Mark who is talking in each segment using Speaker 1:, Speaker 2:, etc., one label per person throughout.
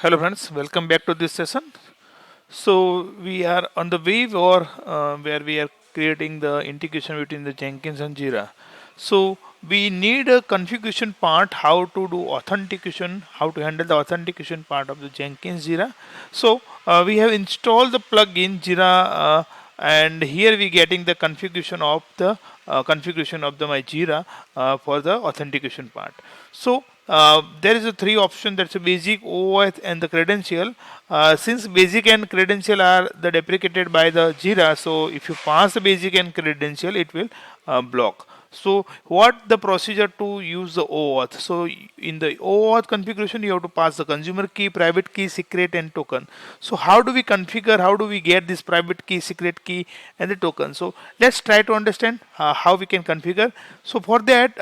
Speaker 1: Hello friends, welcome back to this session. So we are on the wave or where we are creating the integration between the Jenkins and Jira. So we need a configuration part, how to do authentication, how to handle the authentication part of the Jenkins Jira. So we have installed the plugin Jira and here we getting the configuration of the my Jira for the authentication part. So there is a three option, that's a basic, OAuth and the credential. Since basic and credential are the deprecated by the Jira, so if you pass the basic and credential, it will block. So what the procedure to use the OAuth? So in the OAuth configuration, you have to pass the consumer key, private key, secret, and token. So how do we configure? How do we get this private key, secret key, and the token? So let's try to understand how we can configure. So for that,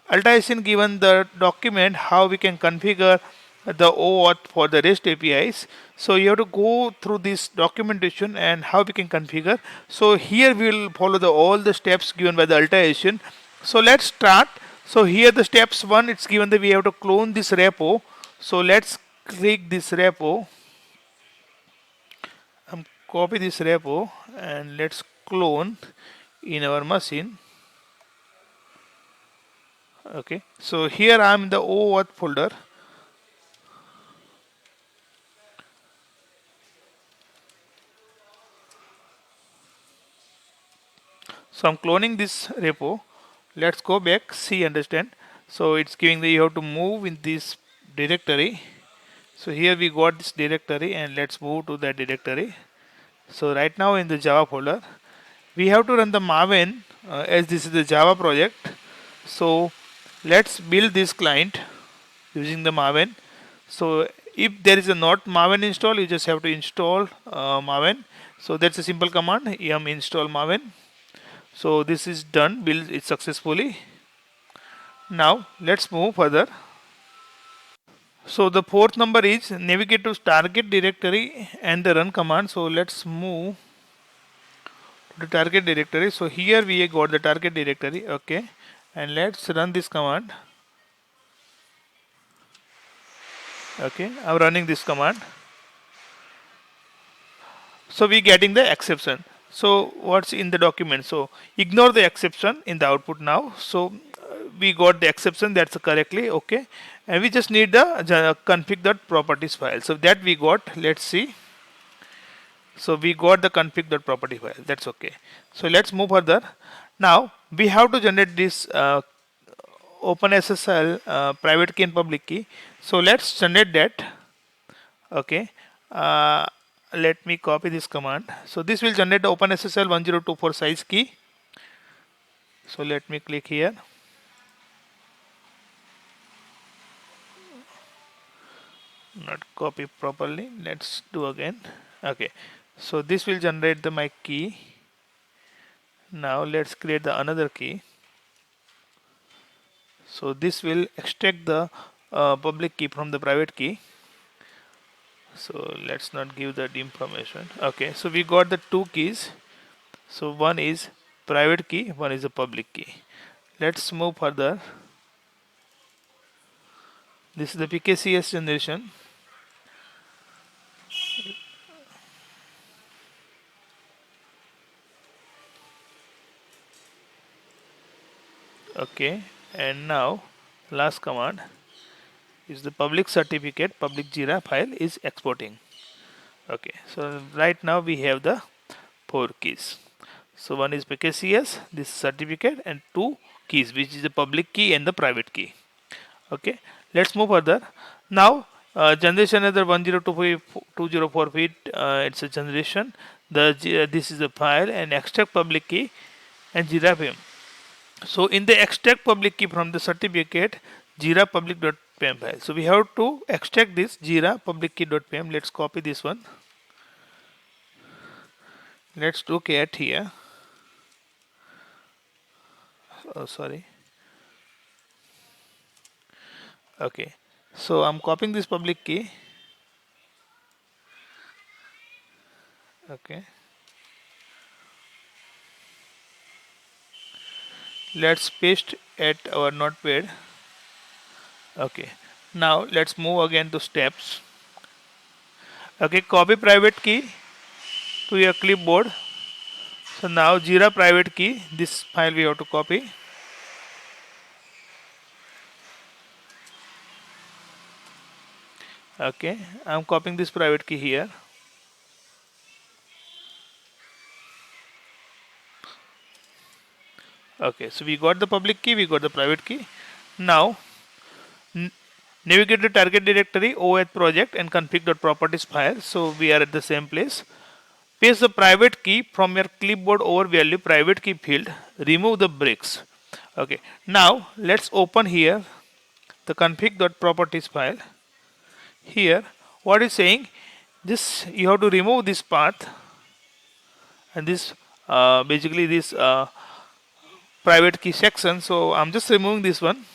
Speaker 1: Altaisian given the document how we can configure the OAuth for the REST APIs. So you have to go through this documentation and how we can configure. So here we will follow all the steps given by the Altaisian. So let's start. So here the steps one, it's given that we have to clone this repo. So let's click this repo. Copy this repo and let's clone in our machine. Okay, so here I'm in the OAuth folder. So I'm cloning this repo. Let's go back, see, understand. So it's giving that you have to move in this directory. So here we got this directory and let's move to that directory. So right now in the Java folder, we have to run the Maven as this is the Java project. So let's build this client using the Maven. So if there is a not Maven install, you just have to install Maven. So that's a simple command, yum install Maven. So this is done, build it successfully. Now let's move further. So the fourth number is navigate to target directory and the run command. So let's move to the target directory. So here we got the target directory. Okay, and let's run this command. Okay, I'm running this command. So we getting the exception. So what's in the document? So ignore the exception in the output now. So we got the exception, that's correctly okay, and we just need the config.properties file. So that we got. Let's see. So we got the config.property file. That's okay. So let's move further. Now we have to generate this OpenSSL private key and public key. So let's generate that. Okay. Uh, Let me copy this command. So this will generate the OpenSSL 1024 size key. So let me click here. Not copy properly. Let's do again. Okay. So this will generate the my key. Now let's create the another key. So this will extract the public key from the private key. So let's not give that information. Okay, so we got the two keys. So one is private key, one is a public key. Let's move further. This is the PKCS generation. Okay, and now last command is the public certificate, public Jira file is exporting. Okay, so right now we have the four keys. So one is PKCS, this certificate, and two keys, which is the public key and the private key. Okay, let's move further. Now generation another 1024 feet. It's a generation. This is the file and extract public key and Jira PM. So in the extract public key from the certificate, Jira public.pm file. So we have to extract this Jira public key.pm. Let's copy this one. Let's do cat here. Oh, sorry. Okay. So I'm copying this public key. Okay. Let's paste at our notepad. Okay. Now let's move again to steps. Okay, copy private key to your clipboard. So now Jira private key, this file we have to copy. Okay, I'm copying this private key here. Okay, so we got the public key, we got the private key. Now navigate to target directory OAuth project and config.properties file. So we are at the same place. Paste the private key from your clipboard over value private key field. Remove the bricks. Okay. Now let's open here the config.properties file. Here, what is saying? This you have to remove this path and this basically this private key section. So I'm just removing this one.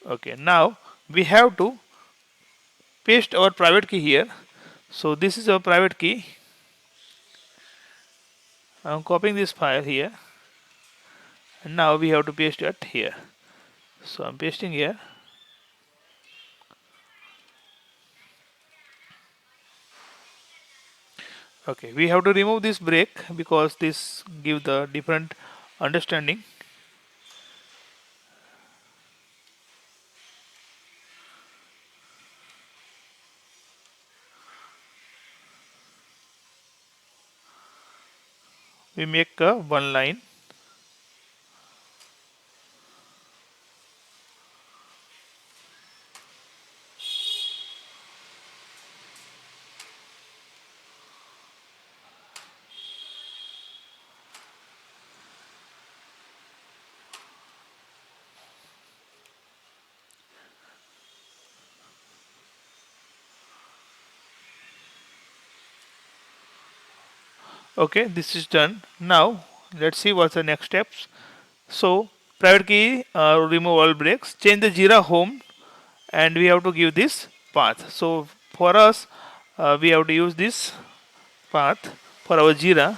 Speaker 1: Okay. Now we have to paste our private key here. So this is our private key. I'm copying this file here and now we have to paste it here. So I'm pasting here. Okay, we have to remove this break because this give the different understanding. We make a one line. Okay, this is done. Now let's see what's the next steps. So private key remove all breaks. Change the Jira home, and we have to give this path. So for us, we have to use this path for our Jira.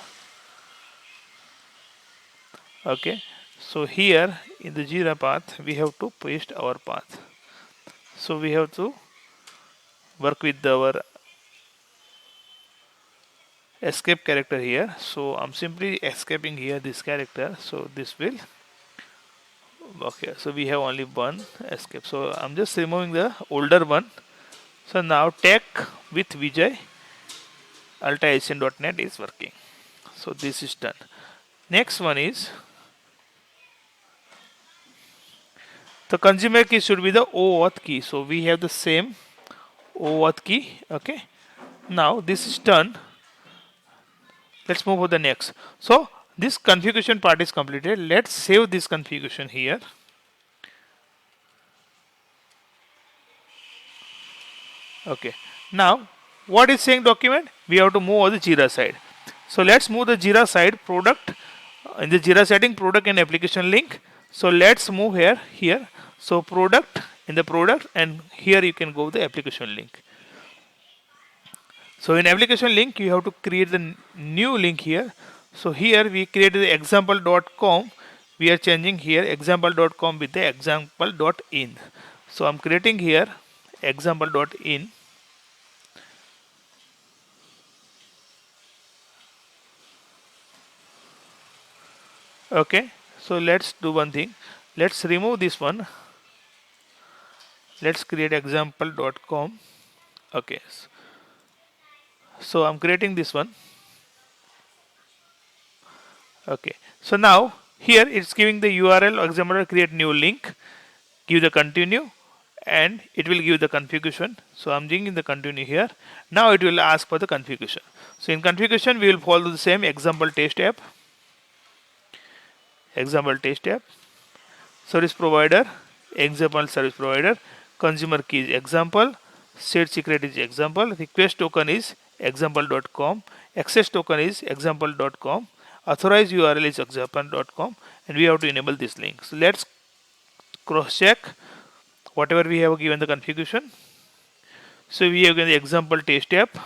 Speaker 1: Okay, so here in the Jira path, we have to paste our path. So we have to work with our escape character here. So I'm simply escaping here this character. So this will okay. So we have only one escape. So I'm just removing the older one. So now tech with Vijay AltaAsian.net is working. So this is done. Next one is the consumer key should be the OAuth key. So we have the same OAuth key. Okay. Now this is done. Let's move to the next. So this configuration part is completed. Let's save this configuration here. Okay. Now what is saying document? We have to move on the Jira side. So let's move the Jira side product in the Jira setting product and application link. So let's move here. So product in the product and here you can go the application link. So in application link you have to create the new link here. So here we created the example.com. We are changing here example.com with the example.in. So I'm creating here example.in. Okay, so let's do one thing. Let's remove this one. Let's create example.com. Okay, so I'm creating this one. Okay, so now here it's giving the URL example create new link, give the continue, and it will give the configuration. So I'm doing the continue here. Now it will ask for the configuration. So in configuration we will follow the same example test app, service provider, example service provider, consumer key is example, state secret is example, request token is example.com, access token is example.com, authorized URL is example.com, and we have to enable this link. So let's cross check whatever we have given the configuration. So we have given the example test app,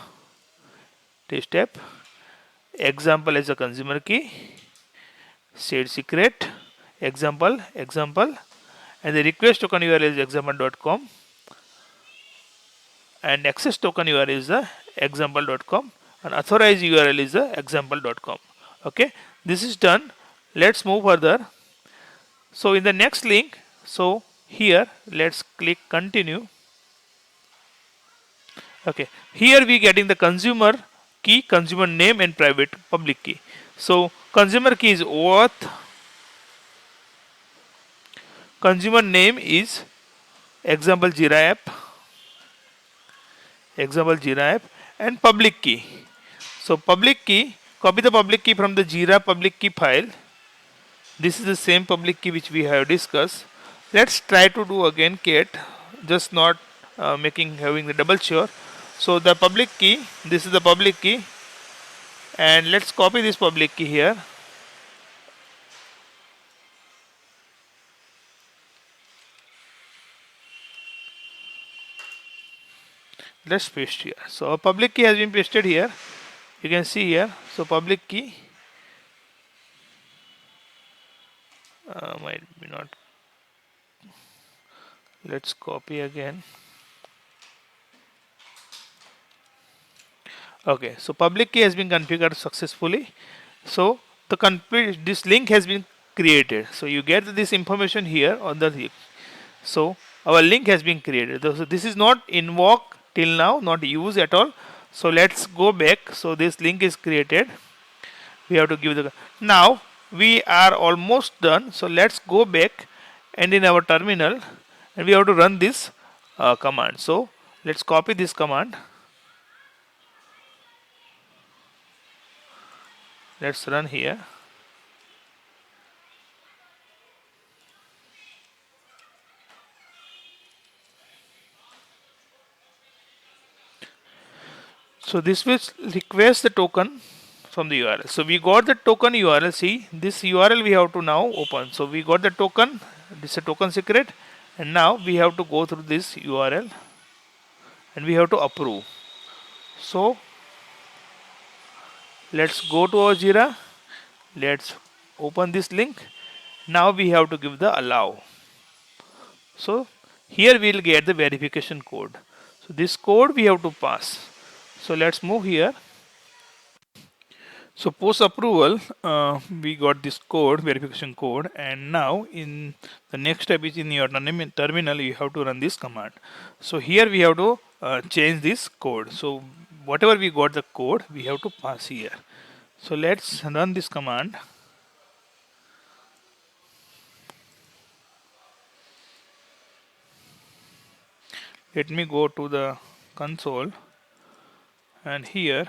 Speaker 1: example as a consumer key, shared secret, example, and the request token URL is example.com, and access token URL is the example.com, and authorized URL is the example.com. Okay, this is done. Let's move further. So in the next link, so here let's click continue. Okay, here we getting the consumer key, consumer name, and private public key. So consumer key is OAuth, consumer name is example Jira app, and public key. So public key, copy the public key from the Jira public key file. This is the same public key which we have discussed. Let's try to do again cat, just not having the double sure. So the public key, this is the public key, and let's copy this public key here. Let's paste here. So our public key has been pasted here. You can see here. So public key might be not. Let's copy again. Okay, so public key has been configured successfully. So this link has been created. So you get this information here on the link. So our link has been created. So this is not invoke till now, not used at all. So let's go back. So this link is created. We have to give the now we are almost done. So let's go back and in our terminal, and we have to run this command. So let's copy this command. Let's run here. So this will request the token from the URL. So we got the token URL. See, this URL we have to now open. So we got the token. This is a token secret, and now we have to go through this URL, and we have to approve. So let's go to our Jira. Let's open this link. Now we have to give the allow. So here we will get the verification code. So this code we have to pass. So let's move here. So post approval, we got this code, verification code, and now in the next step is in your terminal, you have to run this command. So here we have to change this code. So whatever we got the code, we have to pass here. So let's run this command. Let me go to the console, and here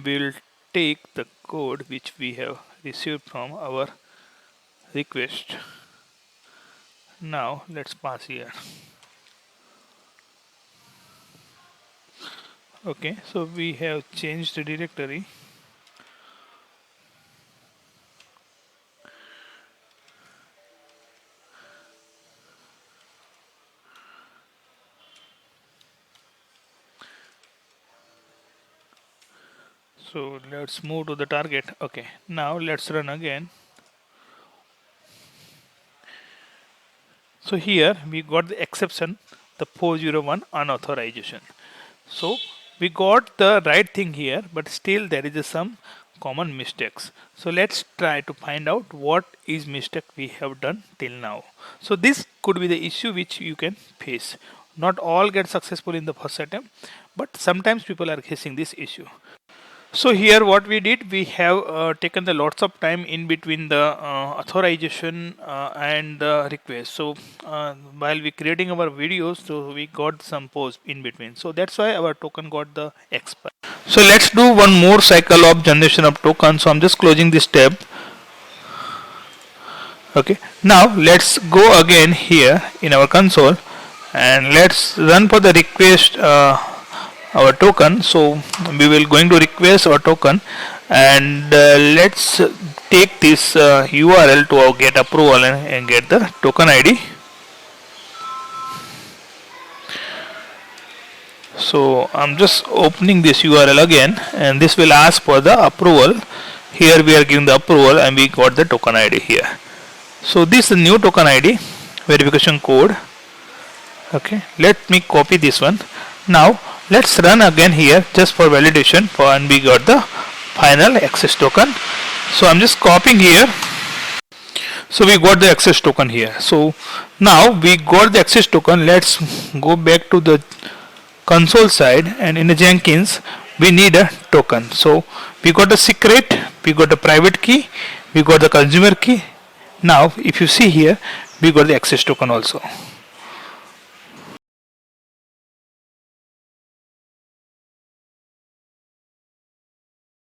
Speaker 1: we'll take the code which we have received from our request. Now let's pass here. Okay, so we have changed the directory. So let's move to the target. Okay, now let's run again. So here we got the exception, the 401 unauthorization. So we got the right thing here, but still there is some common mistakes. So let's try to find out what is mistake we have done till now. So this could be the issue which you can face. Not all get successful in the first attempt, but sometimes people are facing this issue. So here what we did, we have taken the lots of time in between the authorization and the request. So while we creating our videos, so we got some pause in between. So that's why our token got the expire. So let's do one more cycle of generation of token. So I'm just closing this tab. Okay. Now let's go again here in our console, and let's run for the request our token. So we will going to request our token, and let's take this URL to our get approval and get the token ID. So I'm just opening this URL again, and this will ask for the approval. Here we are giving the approval and we got the token ID here. So this is the new token ID verification code. Okay, let me copy this one. Now let's run again here just for validation and we got the final access token. So I'm just copying here. So we got the access token here. So now we got the access token. Let's go back to the console side, and in the Jenkins we need a token. So we got the secret, we got the private key, we got the consumer key. Now if you see here, we got the access token also.